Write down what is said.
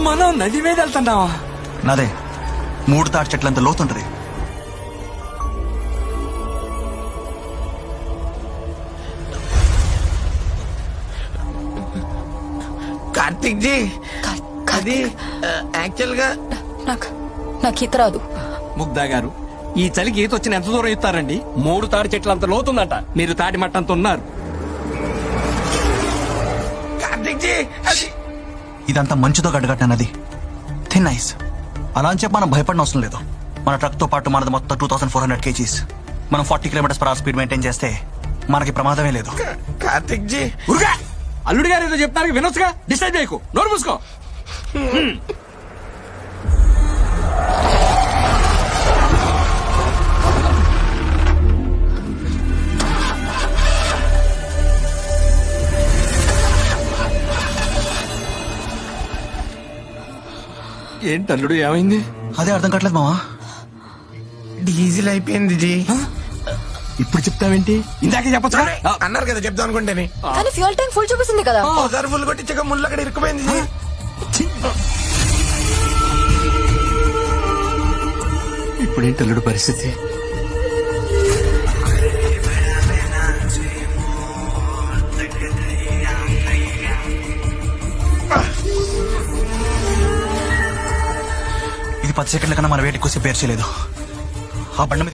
మనం నది మీద వెళ్తున్నావా? నాదే 3 తాటి చెట్లంత లోతుంటది. కార్తిక్ జీ, అది యాక్చువల్ గా నాకు ఈత రాదు. ముగ్ధా గారు, ఈ చలికి ఈత వచ్చిన ఎంత దూరం ఇస్తారండి? 3 తాటి చెట్లు అంత లోతుందంట. మీరు తాటి మట్టంత ఉన్నారు. కార్తిక్ జీ, అది ఇదంతా మంచుతో గడ్డగట్టిన నది, థిన్ ఐస్. అలా అని చెప్పి మనం భయపడిన అవసరం లేదు. మన ట్రక్ తో పాటు మనది మొత్తం 2400 kgs. మనం 40 km/h స్పీడ్ మెయింటైన్ చేస్తే మనకి ప్రమాదమే లేదు. కార్తిక్ జీ, ఉరుగా! అల్లుడి గారు ఏదో చెప్తారు, వినొచ్చుగా. డిసైడ్ చేయకు, నోరు మూసుకో. ఏంటి అల్లుడు, ఏమైంది? అదే అర్థం కావట్లేదు మావా. డీజిల్ అయిపోయింది జీ. ఇప్పుడు చెప్తావేంటి? ఇందాకే చెప్పొచ్చు. అన్నారు కదా చెప్తాం అనుకుంటేనే. కానీ ఫ్యూల్ ట్యాంక్ ఫుల్ చూపిస్తుంది కదా. ఒకసారి ఫుల్ కొట్టించక ముళ్ళు అక్కడ ఇరుక్కుపోయింది జీ. ఇప్పుడేంటి అల్లుడు పరిస్థితి? ఇది 10 సెకండ్ల కన్నా మన వేట ఎక్కువసేపు పేర్చలేదు. ఆ బండ మీద